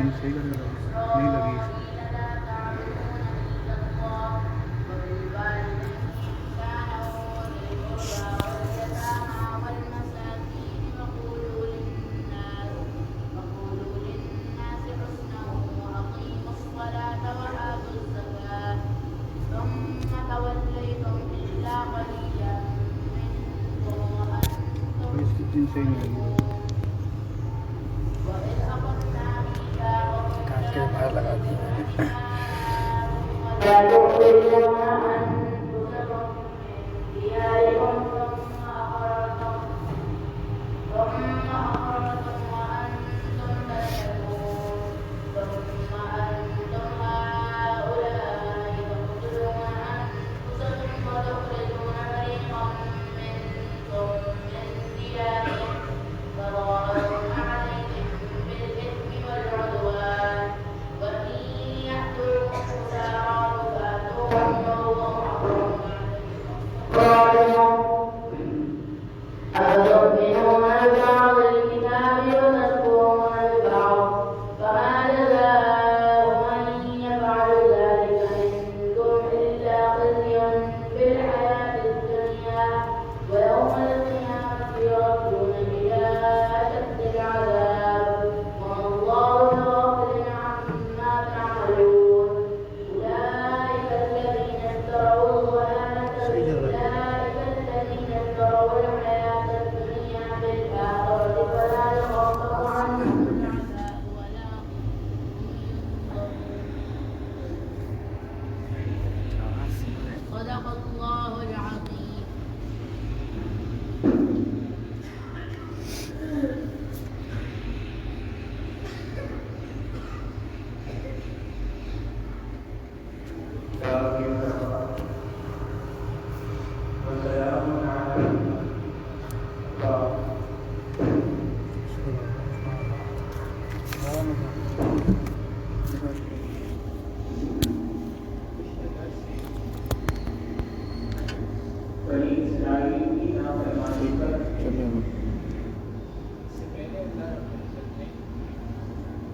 Line صحیح کر کے لگی نہیں لگی اس میں. اس کی پن صحیح نہیں لگی. کاٹ کے باہر لگا دی.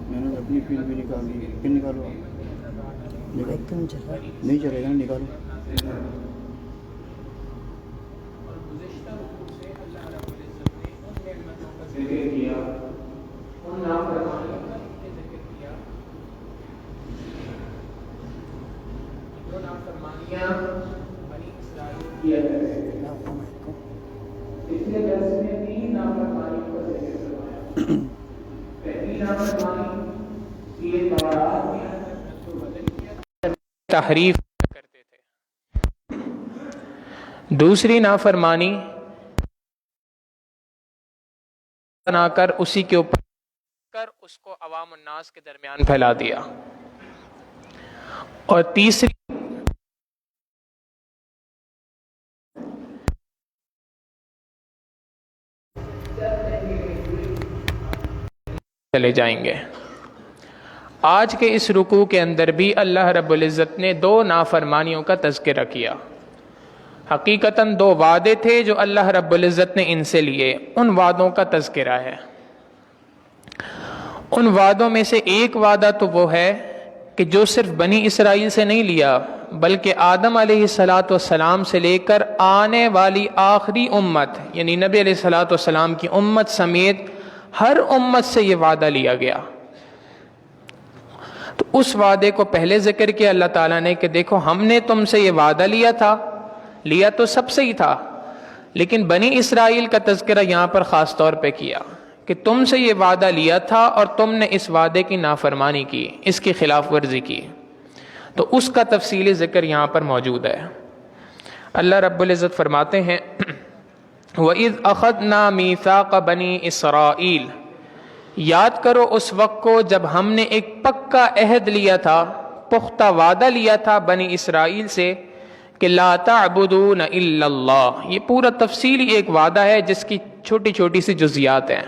میں نے اپنی پن بھی نکال دی. پن نکالو. نہیں چلے گا. نکالو. تحریف کرتے تھے. دوسری نافرمانی بنا کر اسی کے اوپر اس کو عوام الناس کے درمیان پھیلا دیا. اور تیسری چلے جائیں گے. آج کے اس رکوع کے اندر بھی اللہ رب العزت نے دو نافرمانیوں کا تذکرہ کیا. حقیقتاً دو وعدے تھے جو اللہ رب العزت نے ان سے لیے. ان وعدوں کا تذکرہ ہے. ان وعدوں میں سے ایک وعدہ تو وہ ہے کہ جو صرف بنی اسرائیل سے نہیں لیا بلکہ آدم علیہ السلام سے لے کر آنے والی آخری امت یعنی نبی علیہ السلام کی امت سمیت ہر امت سے یہ وعدہ لیا گیا. تو اس وعدے کو پہلے ذکر کیا اللہ تعالیٰ نے کہ دیکھو ہم نے تم سے یہ وعدہ لیا تو سب سے ہی تھا, لیکن بنی اسرائیل کا تذکرہ یہاں پر خاص طور پہ کیا کہ تم سے یہ وعدہ لیا تھا اور تم نے اس وعدے کی نافرمانی کی, اس کی خلاف ورزی کی. تو اس کا تفصیلی ذکر یہاں پر موجود ہے. اللہ رب العزت فرماتے ہیں وَإِذْ أَخَذْنَا مِيثَاقَ بَنِي إِسْرَائِيلَ, یاد کرو اس وقت کو جب ہم نے ایک پکا عہد لیا تھا, پختہ وعدہ لیا تھا بنی اسرائیل سے کہ لا تعبدون الا اللہ. یہ پورا تفصیلی ایک وعدہ ہے جس کی چھوٹی چھوٹی سی جزیات ہیں.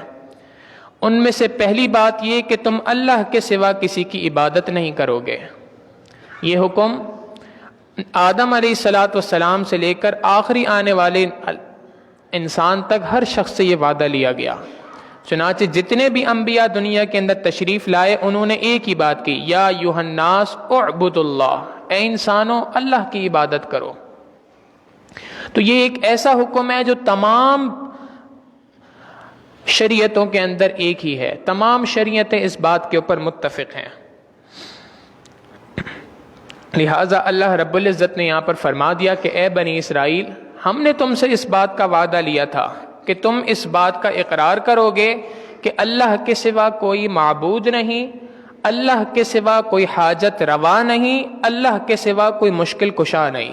ان میں سے پہلی بات یہ کہ تم اللہ کے سوا کسی کی عبادت نہیں کرو گے. یہ حکم آدم علیہ السلام سے لے کر آخری آنے والے انسان تک ہر شخص سے یہ وعدہ لیا گیا. چنانچہ جتنے بھی انبیاء دنیا کے اندر تشریف لائے انہوں نے ایک ہی بات کی، یا ایھا الناس اعبدوا اللہ، اے انسانوں اللہ کی عبادت کرو۔ تو یہ ایک ایسا حکم ہے جو تمام شریعتوں کے اندر ایک ہی ہے، تمام شریعتیں اس بات کے اوپر متفق ہیں۔ لہٰذا اللہ رب العزت نے یہاں پر فرما دیا کہ اے بنی اسرائیل، ہم نے تم سے اس بات کا وعدہ لیا تھا کہ تم اس بات کا اقرار کرو گے کہ اللہ کے سوا کوئی معبود نہیں، اللہ کے سوا کوئی حاجت روا نہیں، اللہ کے سوا کوئی مشکل کشا نہیں۔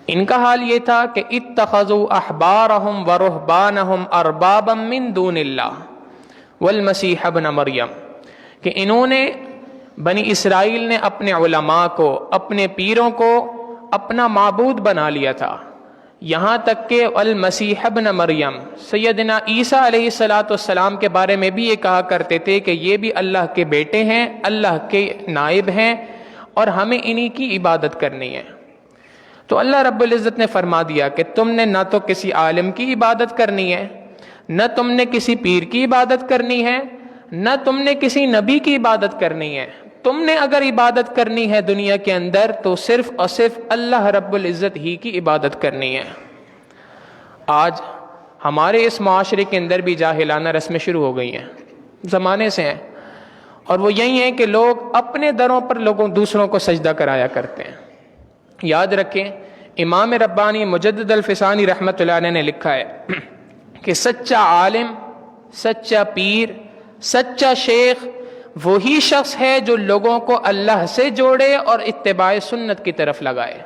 ان کا حال یہ تھا کہ اتخذوا احبارهم ورهبانهم اربابا من دون اللہ والمسیح ابن مریم، کہ انہوں نے بنی اسرائیل نے اپنے علماء کو، اپنے پیروں کو اپنا معبود بنا لیا تھا، یہاں تک کہ المسیح ابن مریم، سیدنا عیسیٰ علیہ السلام کے بارے میں بھی یہ کہا کرتے تھے کہ یہ بھی اللہ کے بیٹے ہیں، اللہ کے نائب ہیں، اور ہمیں انہی کی عبادت کرنی ہے۔ تو اللہ رب العزت نے فرما دیا کہ تم نے نہ تو کسی عالم کی عبادت کرنی ہے، نہ تم نے کسی پیر کی عبادت کرنی ہے، نہ تم نے کسی نبی کی عبادت کرنی ہے۔ تم نے اگر عبادت کرنی ہے دنیا کے اندر تو صرف اور صرف اللہ رب العزت ہی کی عبادت کرنی ہے۔ آج ہمارے اس معاشرے کے اندر بھی جاہلانہ رسمیں شروع ہو گئی ہیں، زمانے سے ہیں، اور وہ یہی ہیں کہ لوگ اپنے دروں پر دوسروں کو سجدہ کرایا کرتے ہیں۔ یاد رکھیں، امام ربانی مجدد الفسانی رحمۃ اللہ علیہ نے لکھا ہے کہ سچا عالم، سچا پیر، سچا شیخ وہی شخص ہے جو لوگوں کو اللہ سے جوڑے اور اتباع سنت کی طرف لگائے۔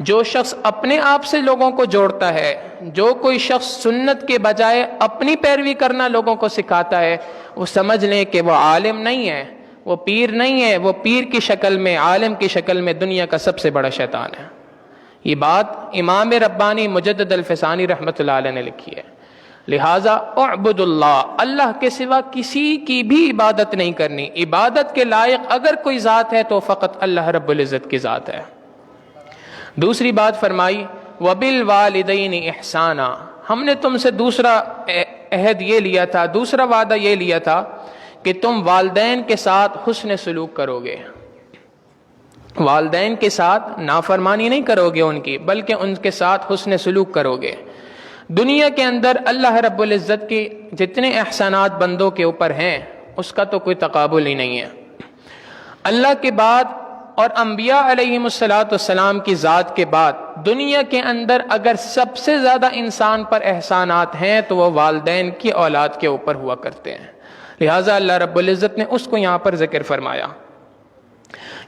جو شخص اپنے آپ سے لوگوں کو جوڑتا ہے، جو کوئی شخص سنت کے بجائے اپنی پیروی کرنا لوگوں کو سکھاتا ہے، وہ سمجھ لیں کہ وہ عالم نہیں ہے، وہ پیر نہیں ہے، وہ پیر کی شکل میں، عالم کی شکل میں دنیا کا سب سے بڑا شیطان ہے۔ یہ بات امام ربانی مجدد الفسانی رحمۃ اللہ علیہ نے لکھی ہے۔ لہٰذا اعبد اللہ، اللہ کے سوا کسی کی بھی عبادت نہیں کرنی۔ عبادت کے لائق اگر کوئی ذات ہے تو فقط اللہ رب العزت کی ذات ہے۔ دوسری بات فرمائی وبالوالدین احسانا، ہم نے تم سے دوسرا عہد یہ لیا تھا، دوسرا وعدہ یہ لیا تھا کہ تم والدین کے ساتھ حسن سلوک کرو گے، والدین کے ساتھ نافرمانی نہیں کرو گے ان کی، بلکہ ان کے ساتھ حسن سلوک کرو گے۔ دنیا کے اندر اللہ رب العزت کے جتنے احسانات بندوں کے اوپر ہیں اس کا تو کوئی تقابل ہی نہیں ہے۔ اللہ کے بعد اور انبیاء علیہم السلام کی ذات کے بعد دنیا کے اندر اگر سب سے زیادہ انسان پر احسانات ہیں تو وہ والدین کی اولاد کے اوپر ہوا کرتے ہیں۔ لہٰذا اللہ رب العزت نے اس کو یہاں پر ذکر فرمایا۔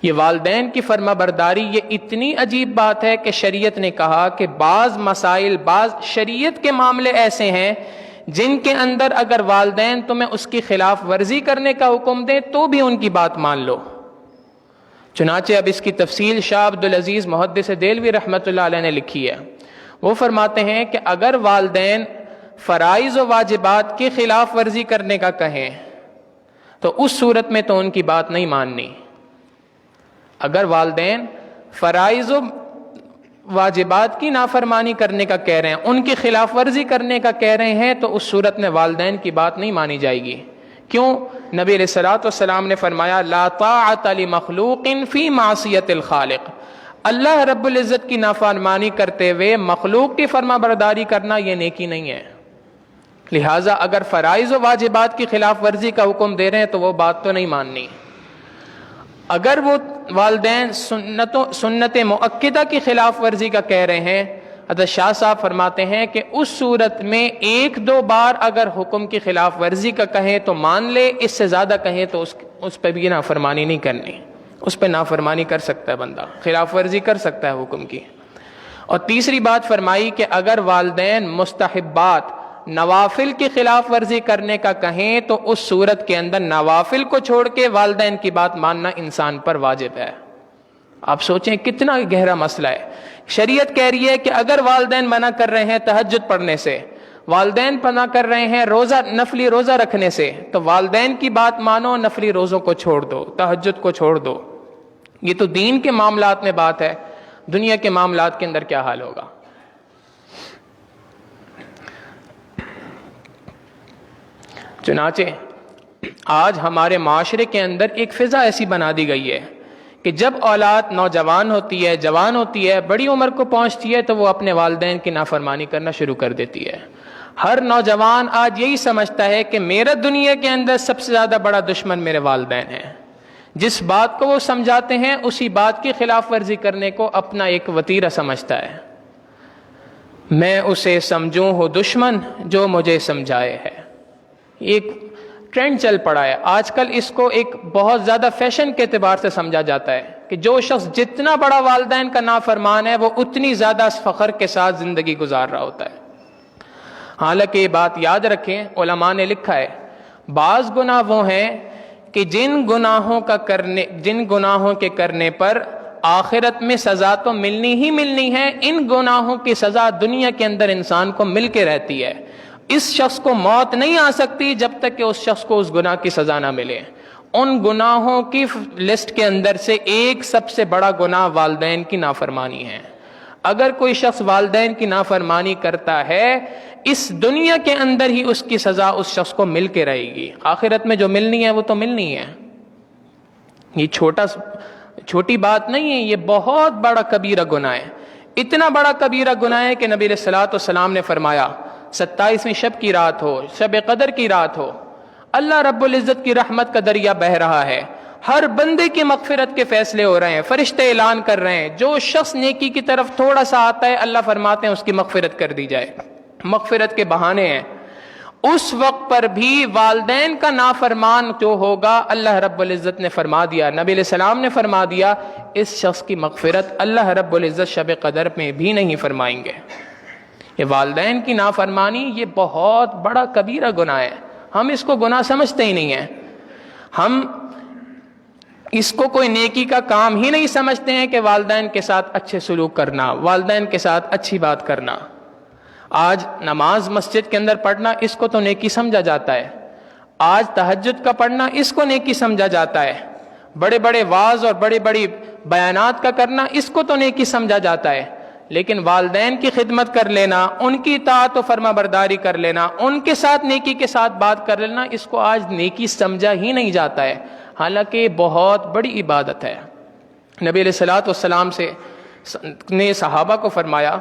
یہ والدین کی فرما برداری یہ اتنی عجیب بات ہے کہ شریعت نے کہا کہ بعض مسائل، بعض شریعت کے معاملے ایسے ہیں جن کے اندر اگر والدین تمہیں اس کی خلاف ورزی کرنے کا حکم دیں تو بھی ان کی بات مان لو۔ چنانچہ اب اس کی تفصیل شاہ عبدالعزیز محدث دہلوی رحمۃ اللہ علیہ نے لکھی ہے۔ وہ فرماتے ہیں کہ اگر والدین فرائض و واجبات کی خلاف ورزی کرنے کا کہیں تو اس صورت میں تو ان کی بات نہیں ماننی۔ اگر والدین فرائض و واجبات کی نافرمانی کرنے کا کہہ رہے ہیں، ان کی خلاف ورزی کرنے کا کہہ رہے ہیں، تو اس صورت میں والدین کی بات نہیں مانی جائے گی۔ کیوں؟ نبی علیہ الصلوۃ والسلام نے فرمایا لا طاعۃ لمخلوق فی معصیۃ الخالق، اللہ رب العزت کی نافرمانی کرتے ہوئے مخلوق کی فرما برداری کرنا یہ نیکی نہیں ہے۔ لہٰذا اگر فرائض و واجبات کی خلاف ورزی کا حکم دے رہے ہیں تو وہ بات تو نہیں ماننی۔ اگر وہ والدین سنت مؤکدہ کی خلاف ورزی کا کہہ رہے ہیں، حضرت شاہ صاحب فرماتے ہیں کہ اس صورت میں ایک دو بار اگر حکم کی خلاف ورزی کا کہیں تو مان لے، اس سے زیادہ کہیں تو اس پہ بھی نافرمانی نہیں کرنی، اس پہ نافرمانی کر سکتا ہے بندہ، خلاف ورزی کر سکتا ہے حکم کی۔ اور تیسری بات فرمائی کہ اگر والدین مستحبات، نوافل کی خلاف ورزی کرنے کا کہیں تو اس صورت کے اندر نوافل کو چھوڑ کے والدین کی بات ماننا انسان پر واجب ہے۔ آپ سوچیں کتنا گہرا مسئلہ ہے۔ شریعت کہہ رہی ہے کہ اگر والدین منع کر رہے ہیں تہجد پڑھنے سے، والدین منع کر رہے ہیں نفلی روزہ رکھنے سے، تو والدین کی بات مانو، نفلی روزوں کو چھوڑ دو، تہجد کو چھوڑ دو۔ یہ تو دین کے معاملات میں بات ہے، دنیا کے معاملات کے اندر کیا حال ہوگا؟ چنانچہ آج ہمارے معاشرے کے اندر ایک فضا ایسی بنا دی گئی ہے کہ جب اولاد نوجوان ہوتی ہے، جوان ہوتی ہے، بڑی عمر کو پہنچتی ہے تو وہ اپنے والدین کی نافرمانی کرنا شروع کر دیتی ہے۔ ہر نوجوان آج یہی سمجھتا ہے کہ میرا دنیا کے اندر سب سے زیادہ بڑا دشمن میرے والدین ہیں۔ جس بات کو وہ سمجھاتے ہیں اسی بات کی خلاف ورزی کرنے کو اپنا ایک وتیرہ سمجھتا ہے۔ میں اسے سمجھوں ہو دشمن جو مجھے سمجھائے ہے، ایک ٹرینڈ چل پڑا ہے آج کل۔ اس کو ایک بہت زیادہ فیشن کے اعتبار سے سمجھا جاتا ہے کہ جو شخص جتنا بڑا والدین کا نافرمان ہے وہ اتنی زیادہ فخر کے ساتھ زندگی گزار رہا ہوتا ہے۔ حالانکہ یہ بات یاد رکھیں، علماء نے لکھا ہے بعض گناہ وہ ہیں کہ جن گناہوں کے کرنے پر آخرت میں سزا تو ملنی ہی ملنی ہے، ان گناہوں کی سزا دنیا کے اندر انسان کو مل کے رہتی ہے۔ اس شخص کو موت نہیں آ سکتی جب تک کہ اس شخص کو اس گناہ کی سزا نہ ملے۔ ان گناہوں کی لسٹ کے اندر سے ایک سب سے بڑا گناہ والدین کی نافرمانی ہے۔ اگر کوئی شخص والدین کی نافرمانی کرتا ہے اس دنیا کے اندر ہی اس کی سزا اس شخص کو مل کے رہے گی، آخرت میں جو ملنی ہے وہ تو ملنی ہے۔ یہ چھوٹی بات نہیں ہے، یہ بہت بڑا کبیرہ گناہ ہے۔ اتنا بڑا کبیرہ گناہ ہے کہ نبی علیہ الصلوۃ والسلام نے فرمایا 27ویں شب کی رات ہو، شب قدر کی رات ہو، اللہ رب العزت کی رحمت کا دریا بہہ رہا ہے، ہر بندے کی مغفرت کے فیصلے ہو رہے ہیں، فرشتے اعلان کر رہے ہیں جو شخص نیکی کی طرف تھوڑا سا آتا ہے اللہ فرماتے ہیں اس کی مغفرت کر دی جائے۔ مغفرت کے بہانے ہیں۔ اس وقت پر بھی والدین کا نافرمان جو ہوگا اللہ رب العزت نے فرما دیا، نبی علیہ السلام نے فرما دیا، اس شخص کی مغفرت اللہ رب العزت شب قدر میں بھی نہیں فرمائیں گے۔ یہ والدین کی نافرمانی یہ بہت بڑا کبیرہ گناہ ہے۔ ہم اس کو گناہ سمجھتے ہی نہیں ہیں، ہم اس کو کوئی نیکی کا کام ہی نہیں سمجھتے ہیں کہ والدین کے ساتھ اچھے سلوک کرنا، والدین کے ساتھ اچھی بات کرنا۔ آج نماز مسجد کے اندر پڑھنا اس کو تو نیکی سمجھا جاتا ہے، آج تہجد کا پڑھنا اس کو نیکی سمجھا جاتا ہے، بڑے بڑے واعظ اور بڑی بڑی بیانات کا کرنا اس کو تو نیکی سمجھا جاتا ہے، لیکن والدین کی خدمت کر لینا، ان کی اطاعت و فرما برداری کر لینا، ان کے ساتھ نیکی کے ساتھ بات کر لینا، اس کو آج نیکی سمجھا ہی نہیں جاتا ہے، حالانکہ یہ بہت بڑی عبادت ہے۔ نبی علیہ الصلوۃ والسلام نے صحابہ کو فرمایا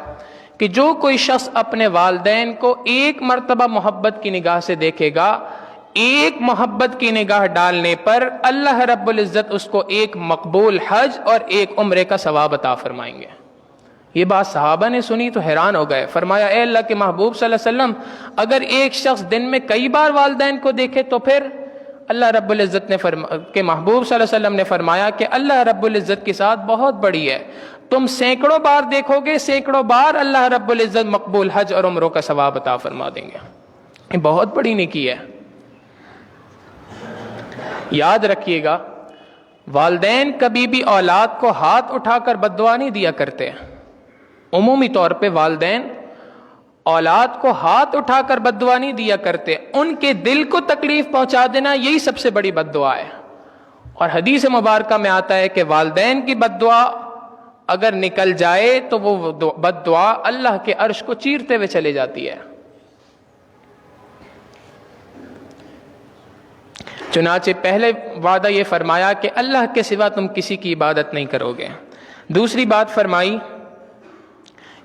کہ جو کوئی شخص اپنے والدین کو ایک مرتبہ محبت کی نگاہ سے دیکھے گا، ایک محبت کی نگاہ ڈالنے پر اللہ رب العزت اس کو ایک مقبول حج اور ایک عمرے کا ثواب عطا فرمائیں گے۔ یہ بات صحابہ نے سنی تو حیران ہو گئے، فرمایا اے اللہ کے محبوب صلی اللہ علیہ وسلم، اگر ایک شخص دن میں کئی بار والدین کو دیکھے تو پھر اللہ رب العزت کے محبوب صلی اللہ علیہ وسلم نے فرمایا کہ اللہ رب العزت کی ذات بہت بڑی ہے، تم سینکڑوں بار دیکھو گے، سینکڑوں بار اللہ رب العزت مقبول حج اور عمروں کا ثواب عطا فرما دیں گے۔ یہ بہت بڑی نیکی ہے۔ یاد رکھیے گا، والدین کبھی بھی اولاد کو ہاتھ اٹھا کر بد دعا نہیں دیا کرتے۔ عمومی طور پہ والدین اولاد کو ہاتھ اٹھا کر بد دعا نہیں دیا کرتے، ان کے دل کو تکلیف پہنچا دینا یہی سب سے بڑی بد دعا ہے۔ اور حدیث مبارکہ میں آتا ہے کہ والدین کی بد دعا اگر نکل جائے تو وہ بد دعا اللہ کے عرش کو چیرتے ہوئے چلے جاتی ہے۔ چنانچہ پہلے وعدہ یہ فرمایا کہ اللہ کے سوا تم کسی کی عبادت نہیں کرو گے۔ دوسری بات فرمائی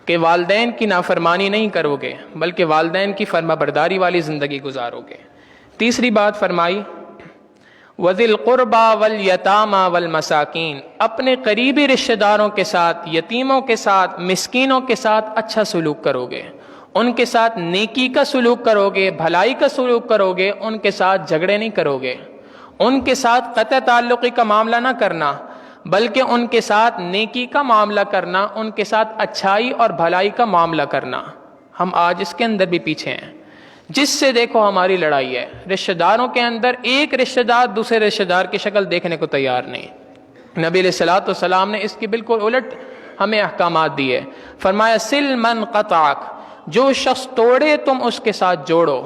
کہ والدین کی نافرمانی نہیں کرو گے بلکہ والدین کی فرما برداری والی زندگی گزارو گے۔ تیسری بات فرمائی وَذِي الْقُرْبَى وَالْيَتَامَى وَالْمَسَاكِينَ، اپنے قریبی رشتہ داروں کے ساتھ، یتیموں کے ساتھ، مسکینوں کے ساتھ اچھا سلوک کرو گے، ان کے ساتھ نیکی کا سلوک کرو گے، بھلائی کا سلوک کرو گے، ان کے ساتھ جھگڑے نہیں کرو گے، ان کے ساتھ قطع تعلقی کا معاملہ نہ کرنا بلکہ ان کے ساتھ نیکی کا معاملہ کرنا، ان کے ساتھ اچھائی اور بھلائی کا معاملہ کرنا۔ ہم آج اس کے اندر بھی پیچھے ہیں، جس سے دیکھو ہماری لڑائی ہے۔ رشتہ داروں کے اندر ایک رشتہ دار دوسرے رشتہ دار کی شکل دیکھنے کو تیار نہیں۔ نبی علیہ الصلوۃ والسلام نے اس کی بالکل الٹ ہمیں احکامات دیے، فرمایا سل من قطعک، جو شخص توڑے تم اس کے ساتھ جوڑو۔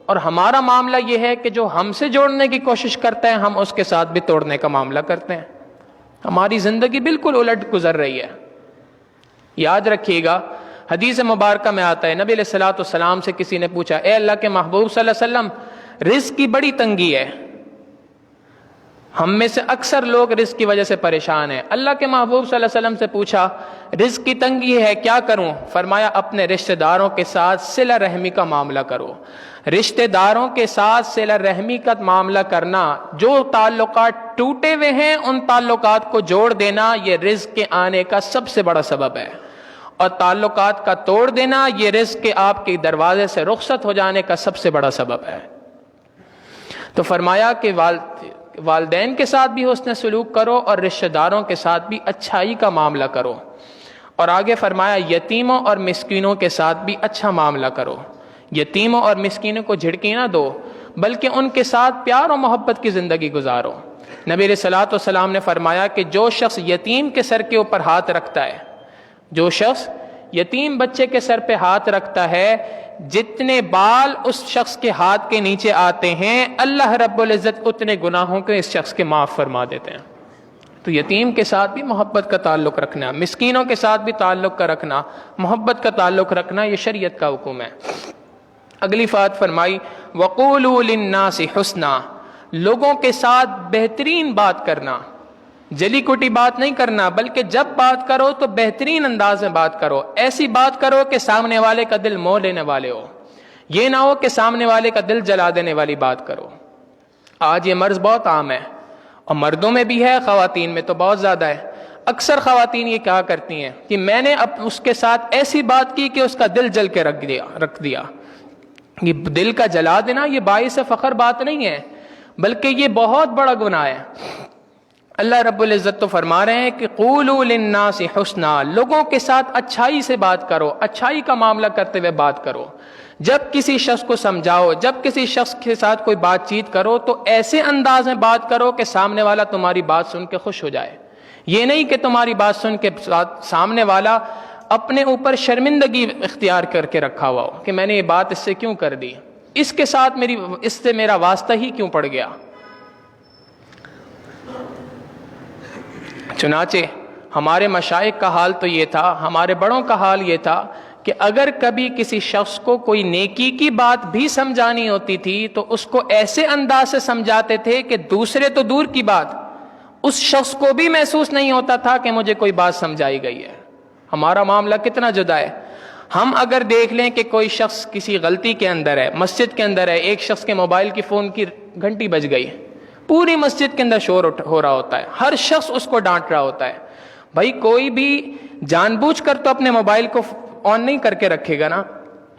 اور ہمارا معاملہ یہ ہے کہ جو ہم سے جوڑنے کی کوشش کرتے ہیں ہم اس کے ساتھ بھی توڑنے کا معاملہ کرتے ہیں۔ ہماری زندگی بالکل الٹ گزر رہی ہے۔ یاد رکھیے گا، حدیث مبارکہ میں آتا ہے، نبی علیہ الصلوۃ والسلام سے کسی نے پوچھا اے اللہ کے محبوب صلی اللہ علیہ وسلم، رزق کی بڑی تنگی ہے، ہم میں سے اکثر لوگ رزق کی وجہ سے پریشان ہیں۔ اللہ کے محبوب صلی اللہ علیہ وسلم سے پوچھا رزق کی تنگی ہے کیا کروں؟ فرمایا اپنے رشتہ داروں کے ساتھ صلہ رحمی کا معاملہ کرو۔ رشتہ داروں کے ساتھ صلہ رحمی کا معاملہ کرنا، جو تعلقات ٹوٹے ہوئے ہیں ان تعلقات کو جوڑ دینا، یہ رزق کے آنے کا سب سے بڑا سبب ہے، اور تعلقات کا توڑ دینا یہ رزق کے آپ کے دروازے سے رخصت ہو جانے کا سب سے بڑا سبب ہے۔ تو فرمایا کہ والدین کے ساتھ بھی حسن سلوک کرو اور رشتہ داروں کے ساتھ بھی اچھائی کا معاملہ کرو، اور آگے فرمایا یتیموں اور مسکینوں کے ساتھ بھی اچھا معاملہ کرو۔ یتیموں اور مسکینوں کو جھڑکی نہ دو، بلکہ ان کے ساتھ پیار و محبت کی زندگی گزارو۔ نبی علیہ الصلوۃ والسلام نے فرمایا کہ جو شخص یتیم کے سر کے اوپر ہاتھ رکھتا ہے، جو شخص یتیم بچے کے سر پہ ہاتھ رکھتا ہے، جتنے بال اس شخص کے ہاتھ کے نیچے آتے ہیں اللہ رب العزت اتنے گناہوں کو اس شخص کے معاف فرما دیتے ہیں۔ تو یتیم کے ساتھ بھی محبت کا تعلق رکھنا، مسکینوں کے ساتھ بھی تعلق کا رکھنا، محبت کا تعلق رکھنا، یہ شریعت کا حکم ہے۔ اگلی بات فرمائی وَقُولُوا لِلنَّاسِ حُسْنًا، لوگوں کے ساتھ بہترین بات کرنا، جلی کوٹی بات نہیں کرنا، بلکہ جب بات کرو تو بہترین انداز میں بات کرو، ایسی بات کرو کہ سامنے والے کا دل موہ لینے والے ہو، یہ نہ ہو کہ سامنے والے کا دل جلا دینے والی بات کرو۔ آج یہ مرض بہت عام ہے، اور مردوں میں بھی ہے، خواتین میں تو بہت زیادہ ہے۔ اکثر خواتین یہ کہا کرتی ہیں کہ میں نے اب اس کے ساتھ ایسی بات کی کہ اس کا دل جل کے رکھ دیا۔ یہ دل کا جلا دینا یہ باعث فخر بات نہیں ہے، بلکہ یہ بہت بڑا گناہ ہے۔ اللہ رب العزت تو فرما رہے ہیں کہ قولوا للناس حسنا، لوگوں کے ساتھ اچھائی سے بات کرو، اچھائی کا معاملہ کرتے ہوئے بات کرو۔ جب کسی شخص کو سمجھاؤ، جب کسی شخص کے ساتھ کوئی بات چیت کرو تو ایسے انداز میں بات کرو کہ سامنے والا تمہاری بات سن کے خوش ہو جائے۔ یہ نہیں کہ تمہاری بات سن کے سامنے والا اپنے اوپر شرمندگی اختیار کر کے رکھا ہوا ہو کہ میں نے یہ بات اس سے کیوں کر دی، اس کے ساتھ اس سے میرا واسطہ ہی کیوں پڑ گیا۔ چنانچہ ہمارے مشائخ کا حال تو یہ تھا، ہمارے بڑوں کا حال یہ تھا کہ اگر کبھی کسی شخص کو کوئی نیکی کی بات بھی سمجھانی ہوتی تھی تو اس کو ایسے انداز سے سمجھاتے تھے کہ دوسرے تو دور کی بات، اس شخص کو بھی محسوس نہیں ہوتا تھا کہ مجھے کوئی بات سمجھائی گئی ہے۔ ہمارا معاملہ کتنا جدا ہے۔ ہم اگر دیکھ لیں کہ کوئی شخص کسی غلطی کے اندر ہے، مسجد کے اندر ہے، ایک شخص کے موبائل کی فون کی گھنٹی بج گئی، پوری مسجد کے اندر شور ہو رہا ہوتا ہے، ہر شخص اس کو ڈانٹ رہا ہوتا ہے۔ بھائی کوئی بھی جان بوجھ کر تو اپنے موبائل کو آن نہیں کر کے رکھے گا نا،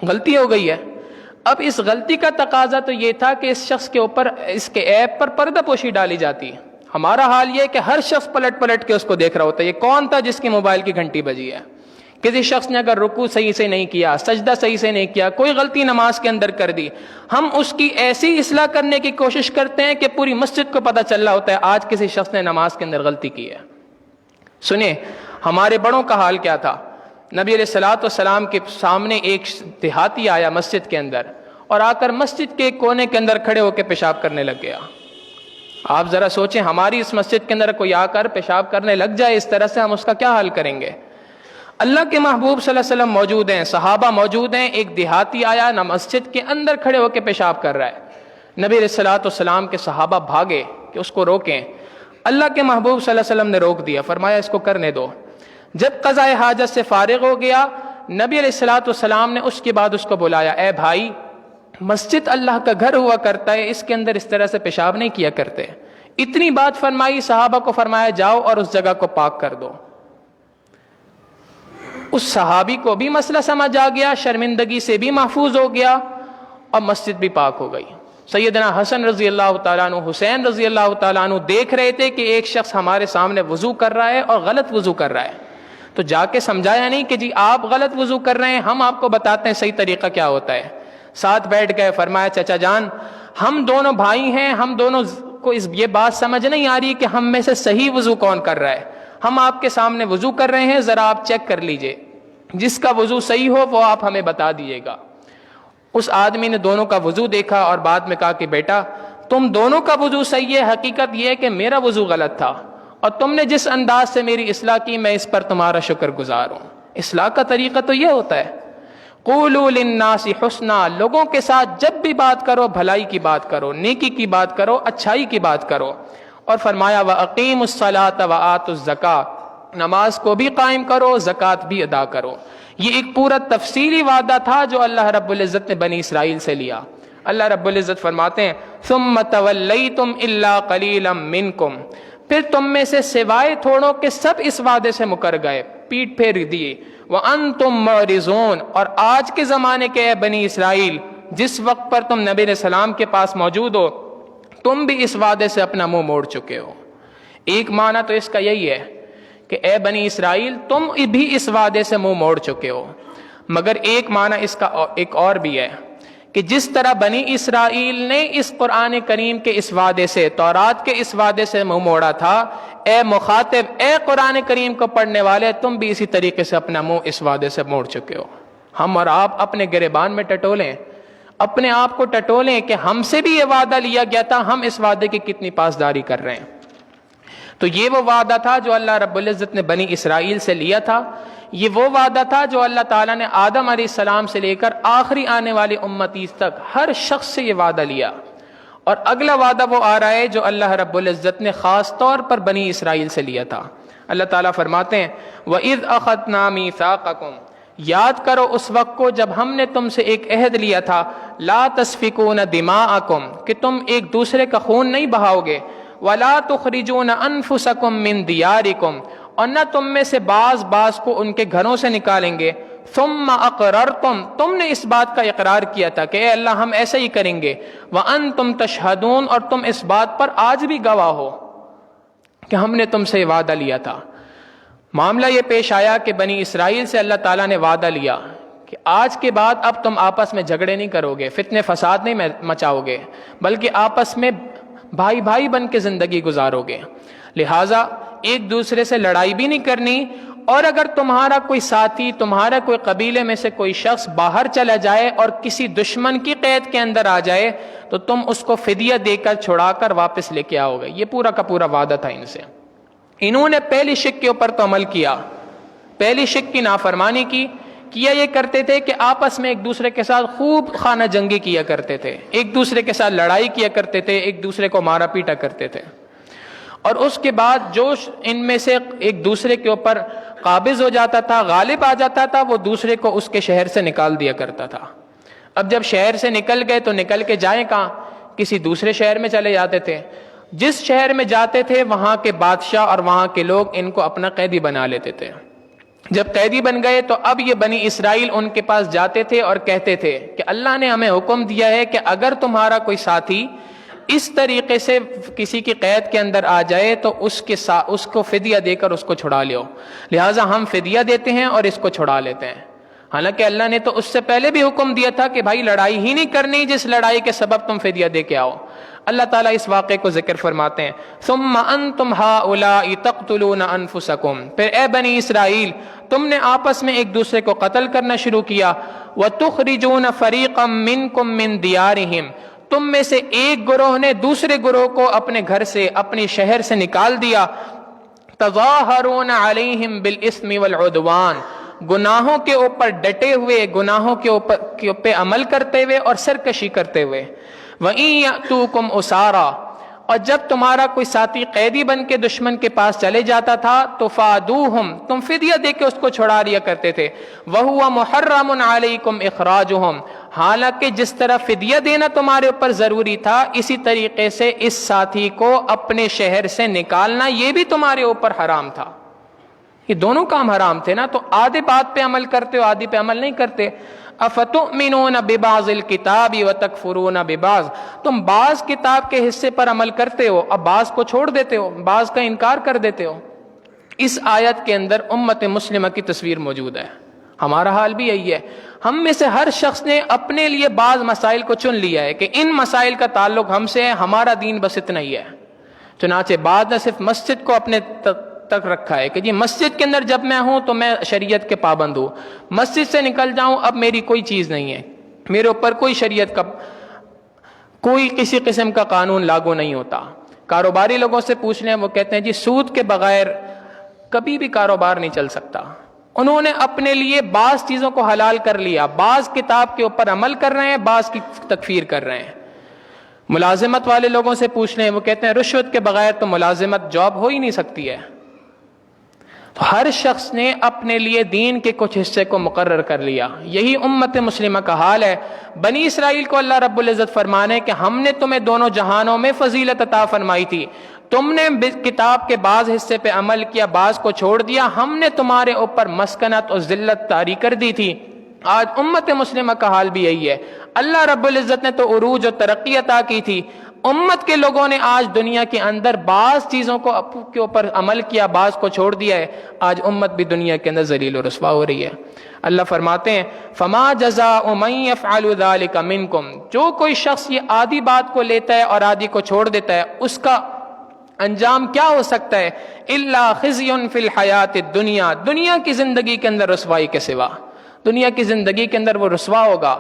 غلطی ہو گئی ہے۔ اب اس غلطی کا تقاضا تو یہ تھا کہ اس شخص کے اوپر، اس کے ایپ پر پردہ پوشی ڈالی جاتی ہے۔ ہمارا حال یہ ہے کہ ہر شخص پلٹ پلٹ کے اس کو دیکھ رہا ہوتا ہے، یہ کون تھا جس کی موبائل کی گھنٹی بجی ہے۔ کسی شخص نے اگر رکوع صحیح سے نہیں کیا، سجدہ صحیح سے نہیں کیا، کوئی غلطی نماز کے اندر کر دی، ہم اس کی ایسی اصلاح کرنے کی کوشش کرتے ہیں کہ پوری مسجد کو پتہ چل رہا ہوتا ہے آج کسی شخص نے نماز کے اندر غلطی کی ہے۔ سنیں ہمارے بڑوں کا حال کیا تھا۔ نبی علیہ الصلوۃ والسلام کے سامنے ایک دیہاتی آیا مسجد کے اندر، اور آ کر مسجد کے کونے کے اندر کھڑے ہو کے پیشاب کرنے لگ گیا۔ آپ ذرا سوچیں ہماری اس مسجد کے اندر کوئی آ کر پیشاب کرنے لگ جائے اس طرح سے، ہم اس کا کیا حال کریں گے؟ اللہ کے محبوب صلی اللہ علیہ وسلم موجود ہیں، صحابہ موجود ہیں، ایک دیہاتی آیا نہ مسجد کے اندر کھڑے ہو کے پیشاب کر رہا ہے۔ نبی علیہ الصلوۃ والسلام کے صحابہ بھاگے کہ اس کو روکیں، اللہ کے محبوب صلی اللہ علیہ وسلم نے روک دیا، فرمایا اس کو کرنے دو۔ جب قضاء حاجت سے فارغ ہو گیا، نبی علیہ الصلوۃ والسلام نے اس کے بعد اس کو بلایا، اے بھائی مسجد اللہ کا گھر ہوا کرتا ہے، اس کے اندر اس طرح سے پیشاب نہیں کیا کرتے۔ اتنی بات فرمائی، صحابہ کو فرمایا جاؤ اور اس جگہ کو پاک کر دو۔ اس صحابی کو بھی مسئلہ سمجھ آ گیا، شرمندگی سے بھی محفوظ ہو گیا، اور مسجد بھی پاک ہو گئی۔ سیدنا حسن رضی اللہ تعالیٰ عنہ، حسین رضی اللہ تعالیٰ عنہ دیکھ رہے تھے کہ ایک شخص ہمارے سامنے وضو کر رہا ہے اور غلط وضو کر رہا ہے، تو جا کے سمجھایا نہیں کہ جی آپ غلط وضو کر رہے ہیں، ہم آپ کو بتاتے ہیں صحیح طریقہ کیا ہوتا ہے۔ ساتھ بیٹھ گئے، فرمایا چچا جان ہم دونوں بھائی ہیں، ہم دونوں کو یہ بات سمجھ نہیں آ رہی کہ ہم میں سے صحیح وضو کون کر رہا ہے، ہم آپ کے سامنے وضو کر رہے ہیں، ذرا آپ چیک کر لیجئے، جس کا وضو صحیح ہو وہ آپ ہمیں بتا دیجئے گا۔ اس آدمی نے دونوں کا وضو دیکھا اور بعد میں کہا کہ بیٹا تم دونوں کا وضو صحیح ہے، حقیقت یہ ہے کہ میرا وضو غلط تھا، اور تم نے جس انداز سے میری اصلاح کی میں اس پر تمہارا شکر گزار ہوں۔ اصلاح کا طریقہ تو یہ ہوتا ہے۔ قولوا للناس حسنا، لوگوں کے ساتھ جب بھی بات کرو بھلائی کی بات کرو، نیکی کی بات کرو، اچھائی کی بات کرو۔ اور فرمایا وَأَقِيمُوا الصَّلَاةَ وَآتُوا الزَّكَاةَ، نماز کو بھی قائم کرو، زکوٰۃ بھی ادا کرو۔ یہ ایک پورا تفصیلی وعدہ تھا جو اللہ رب العزت نے بنی اسرائیل سے لیا۔ اللہ رب العزت فرماتے ہیں ثُمَّ تَوَلَّيْتُمْ إِلَّا قَلِيلًا مِّنْكُمْ، پھر تم میں سے سوائے تھوڑوں کے سب اس وعدے سے مکر گئے، پیٹ پھیر دیے۔ وَأَنْتُمْ مُعْرِضُونَ، اور آج کے زمانے کے اے بنی اسرائیل، جس وقت پر تم نبی علیہ السلام کے پاس موجود ہو، تم بھی اس وعدے سے اپنا منہ موڑ چکے ہو۔ ایک معنی تو اس کا یہی ہے کہ اے بنی اسرائیل تم بھی اس وعدے سے منہ موڑ چکے ہو، مگر ایک معنی اس کا ایک اور بھی ہے کہ جس طرح بنی اسرائیل نے اس قرآن کریم کے اس وعدے سے، تورات کے اس وعدے سے منہ موڑا تھا، اے مخاطب، اے قرآن کریم کو پڑھنے والے، تم بھی اسی طریقے سے اپنا منہ اس وعدے سے موڑ چکے ہو۔ ہم اور آپ اپنے گریبان میں ٹٹولیں، اپنے آپ کو ٹٹولیں کہ ہم سے بھی یہ وعدہ لیا گیا تھا، ہم اس وعدے کی کتنی پاسداری کر رہے ہیں۔ تو یہ وہ وعدہ تھا جو اللہ رب العزت نے بنی اسرائیل سے لیا تھا، یہ وہ وعدہ تھا جو اللہ تعالیٰ نے آدم علیہ السلام سے لے کر آخری آنے والی امتی تک ہر شخص سے یہ وعدہ لیا۔ اور اگلا وعدہ وہ آ رہا ہے جو اللہ رب العزت نے خاص طور پر بنی اسرائیل سے لیا تھا۔ اللہ تعالیٰ فرماتے ہیں وَإِذْ أَخَذْنَا مِيثَاقَكُمْ، یاد کرو اس وقت کو جب ہم نے تم سے ایک عہد لیا تھا، لَا تَسْفِكُونَ دِمَاءَكُمْ، کہ تم ایک دوسرے کا خون نہیں بہاؤ گے، وَلَا تُخْرِجُونَ أَنفُسَكُمْ مِنْ دِيَارِكُمْ، اور نہ تم میں سے بعض کو ان کے گھروں سے نکالیں گے، ثُمَّ أَقْرَرْتُمْ، تم نے اس بات کا اقرار کیا تھا کہ اے اللہ ہم ایسے ہی کریں گے، وَأَنْتُمْ تَشْهَدُونَ، اور تم اس بات پر آج بھی گواہ ہو کہ ہم نے تم سے یہ وعدہ لیا تھا۔ معاملہ یہ پیش آیا کہ بنی اسرائیل سے اللہ تعالیٰ نے وعدہ لیا کہ آج کے بعد اب تم آپس میں جھگڑے نہیں کرو گے، فتنے فساد نہیں مچاؤ گے، بلکہ آپس میں بھائی بھائی بن کے زندگی گزارو گے، لہٰذا ایک دوسرے سے لڑائی بھی نہیں کرنی، اور اگر تمہارا کوئی ساتھی، تمہارا کوئی قبیلے میں سے کوئی شخص باہر چلا جائے اور کسی دشمن کی قید کے اندر آ جائے تو تم اس کو فدیہ دے کر چھڑا کر واپس لے کے آؤ گے۔ یہ پورا کا پورا وعدہ تھا ان سے۔ انہوں نے پہلی شک کے اوپر تو عمل کیا، پہلی شک کی نافرمانی کیا یہ کرتے تھے کہ آپس میں ایک دوسرے کے ساتھ خوب خانہ جنگی کیا کرتے تھے، ایک دوسرے کے ساتھ لڑائی کیا کرتے تھے، ایک دوسرے کو مارا پیٹا کرتے تھے، اور اس کے بعد جو ان میں سے ایک دوسرے کے اوپر قابض ہو جاتا تھا، غالب آ جاتا تھا، وہ دوسرے کو اس کے شہر سے نکال دیا کرتا تھا۔ اب جب شہر سے نکل گئے تو نکل کے جائیں کہاں؟ کسی دوسرے شہر میں چلے جاتے تھے۔ جس شہر میں جاتے تھے وہاں کے بادشاہ اور وہاں کے لوگ ان کو اپنا قیدی بنا لیتے تھے۔ جب قیدی بن گئے تو اب یہ بنی اسرائیل ان کے پاس جاتے تھے اور کہتے تھے کہ اللہ نے ہمیں حکم دیا ہے کہ اگر تمہارا کوئی ساتھی اس طریقے سے کسی کی قید کے اندر آ جائے تو اس کو فدیہ دے کر اس کو چھڑا لیو، لہٰذا ہم فدیہ دیتے ہیں اور اس کو چھڑا لیتے ہیں۔ حالانکہ اللہ نے تو اس سے پہلے بھی حکم دیا تھا کہ بھائی لڑائی ہی نہیں کرنی جس لڑائی کے سبب تم فدیہ دے کے آؤ۔ اللہ تعالیٰ اس واقعے کو ذکر فرماتے ہیں ثم انتم هؤلاء تقتلون انفسکم، پھر اے بنی اسرائیل تم نے آپس میں ایک دوسرے کو قتل کرنا شروع کیا، وتخرجون فریقا منکم من دیارہم، تم میں سے ایک گروہ نے دوسرے گروہ کو اپنے گھر سے، اپنی شہر سے نکال دیا، تظاہرون علیہم بالاسم والعدوان، گناہوں کے اوپر ڈٹے ہوئے، گناہوں کے اوپر عمل کرتے ہوئے اور سرکشی کرتے ہوئے، وَإِن يَأْتُوكُمْ أُسَارَىٰ، اور جب تمہارا کوئی ساتھی قیدی بن کے دشمن کے پاس چلے جاتا تھا تو فادوہم، تم فدیہ دے کے اس کو چھڑا لیا کرتے تھے، وَهُوَ مُحَرَّمٌ عَلَيْكُمْ إِخْرَاجُهُمْ، حالانکہ جس طرح فدیہ دینا تمہارے اوپر ضروری تھا اسی طریقے سے اس ساتھی کو اپنے شہر سے نکالنا یہ بھی تمہارے اوپر حرام تھا۔ یہ دونوں کام حرام تھے نا، تو آدھے بات پہ عمل کرتے ہو، آدھی پہ عمل نہیں کرتے۔ افتؤمنون ببعض الکتاب وتکفرون ببعض، تم بعض کتاب کے حصے پر عمل کرتے ہو، اب بعض کو چھوڑ دیتے ہو، بعض کا انکار کر دیتے ہو۔ اس آیت کے اندر امت مسلمہ کی تصویر موجود ہے، ہمارا حال بھی یہی ہے۔ ہم میں سے ہر شخص نے اپنے لیے بعض مسائل کو چن لیا ہے کہ ان مسائل کا تعلق ہم سے ہے، ہمارا دین بس اتنا ہی ہے۔ چنانچہ بعض نے صرف مسجد کو اپنے تک رکھا ہے کہ جی مسجد کے اندر جب میں ہوں تو میں شریعت کے پابند ہوں، مسجد سے نکل جاؤں اب میری کوئی چیز نہیں ہے، میرے اوپر کوئی شریعت کا کوئی کسی قسم کا قانون لاگو نہیں ہوتا۔ کاروباری لوگوں سے پوچھ لیں، وہ کہتے ہیں جی سود کے بغیر کبھی بھی کاروبار نہیں چل سکتا، انہوں نے اپنے لیے بعض چیزوں کو حلال کر لیا، بعض کتاب کے اوپر عمل کر رہے ہیں، بعض کی تکفیر کر رہے ہیں۔ ملازمت والے لوگوں سے پوچھ لیں، وہ کہتے ہیں رشوت کے بغیر تو ملازمت جاب ہو ہی نہیں سکتی ہے۔ تو ہر شخص نے اپنے لیے دین کے کچھ حصے کو مقرر کر لیا۔ یہی امت مسلمہ کا حال ہے۔ بنی اسرائیل کو اللہ رب العزت فرمانے کہ ہم نے تمہیں دونوں جہانوں میں فضیلت عطا فرمائی تھی، تم نے کتاب کے بعض حصے پہ عمل کیا، بعض کو چھوڑ دیا، ہم نے تمہارے اوپر مسکنت اور ذلت طاری کر دی تھی۔ آج امت مسلمہ کا حال بھی یہی ہے۔ اللہ رب العزت نے تو عروج و ترقی عطا کی تھی، امت کے لوگوں نے آج دنیا کے اندر بعض چیزوں کو کے اوپر عمل کیا، بعض کو چھوڑ دیا ہے۔ آج امت بھی دنیا کے اندر ذلیل و رسوا ہو رہی ہے۔ اللہ فرماتے ہیں فما جزاء من يفعل ذلك منکم، جو کوئی شخص یہ آدھی بات کو لیتا ہے اور آدھی کو چھوڑ دیتا ہے، اس کا انجام کیا ہو سکتا ہے؟ الا خزي في الحیات الدنیا، دنیا کی زندگی کے اندر رسوائی کے سوا، دنیا کی زندگی کے اندر وہ رسوا ہوگا۔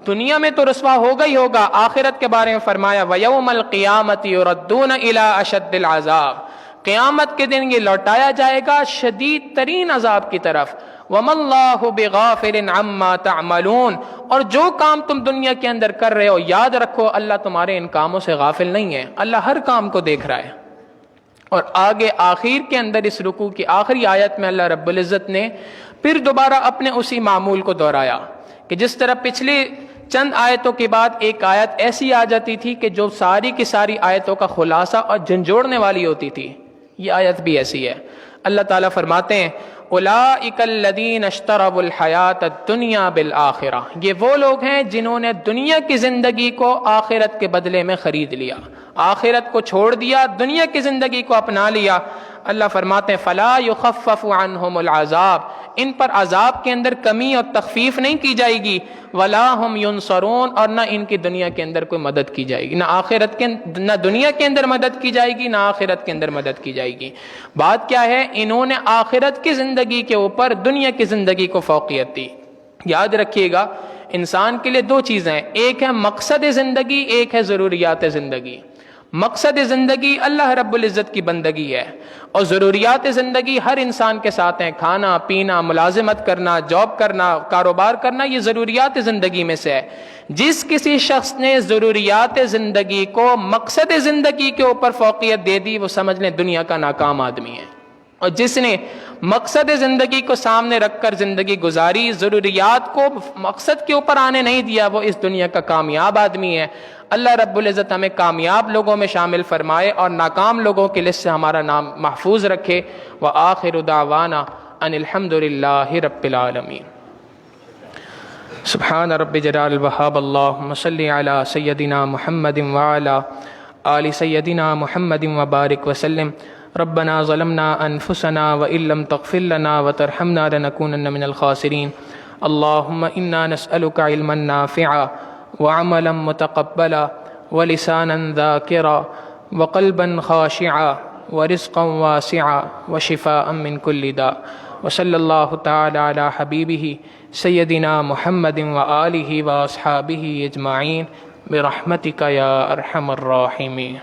دنیا میں تو رسوا ہوگا ہی ہوگا، آخرت کے بارے میں فرمایا وَيَوْمَ الْقِيَامَةِ يُرَدُّونَ إِلَىٰ أَشَدِّ الْعَذَابِ، قیامت کے دن یہ لوٹایا جائے گا شدید ترین عذاب کی طرف۔ وَمَا اللَّهُ بِغَافِلٍ عَمَّا تَعْمَلُونَ، اور جو کام تم دنیا کے اندر کر رہے ہو یاد رکھو اللہ تمہارے ان کاموں سے غافل نہیں ہے، اللہ ہر کام کو دیکھ رہا ہے۔ اور آگے آخر کے اندر اس رکوع کی آخری آیت میں اللہ رب العزت نے پھر دوبارہ اپنے اسی معمول کو دہرایا کہ جس طرح پچھلی چند آیتوں کے بعد ایک آیت ایسی آ جاتی تھی کہ جو ساری کی ساری آیتوں کا خلاصہ اور جھنجھوڑنے والی ہوتی تھی، یہ آیت بھی ایسی ہے۔ اللہ تعالیٰ فرماتے ہیں اولئک الذین اشتروا الحیات الدنیا بالآخرہ، یہ وہ لوگ ہیں جنہوں نے دنیا کی زندگی کو آخرت کے بدلے میں خرید لیا، آخرت کو چھوڑ دیا، دنیا کی زندگی کو اپنا لیا۔ اللہ فرماتے ہیں فلا یخفف عنہم العذاب، ان پر عذاب کے اندر کمی اور تخفیف نہیں کی جائے گی، ولا ہم ینصرون، اور نہ ان کی دنیا کے اندر کوئی مدد کی جائے گی، نہ دنیا کے اندر مدد کی جائے گی، نہ آخرت کے اندر مدد کی جائے گی۔ بات کیا ہے؟ انہوں نے آخرت کی زندگی کے اوپر دنیا کی زندگی کو فوقیت دی۔ یاد رکھیے گا انسان کے لیے دو چیزیں ہیں، ایک ہے مقصد زندگی، ایک ہے ضروریات زندگی۔ مقصد زندگی اللہ رب العزت کی بندگی ہے، اور ضروریات زندگی ہر انسان کے ساتھ ہیں، کھانا پینا، ملازمت کرنا، جاب کرنا، کاروبار کرنا، یہ ضروریات زندگی میں سے ہے۔ جس کسی شخص نے ضروریات زندگی کو مقصد زندگی کے اوپر فوقیت دے دی، وہ سمجھ لیں دنیا کا ناکام آدمی ہے، اور جس نے مقصد زندگی کو سامنے رکھ کر زندگی گزاری، ضروریات کو مقصد کے اوپر آنے نہیں دیا، وہ اس دنیا کا کامیاب آدمی ہے۔ اللہ رب العزت ہمیں کامیاب لوگوں میں شامل فرمائے اور ناکام لوگوں کی لسٹ سے ہمارا نام محفوظ رکھے۔ وآخر دعوانا ان الحمد للہ رب العالمین۔ سبحان رب جلال الوہاب، اللہم صلی علی سیدنا محمد وعلی آل سیدنا محمد وبارک وسلم۔ ربنا ظلمنا انفسنا وان لم تغفر لنا وترحمنا لنكونن من الخاسرین۔ اللہم انا نسألک علما نافعا وعملا متقبلا ولسانا ذاکرا وقلبا خاشعا ورزقا واسعا وشفاء من كل داء، وصلی اللہ تعالی علی حبیبہ سیدنا محمد وآلہ واصحابہ اجمعین برحمتک یا ارحم الراحمین۔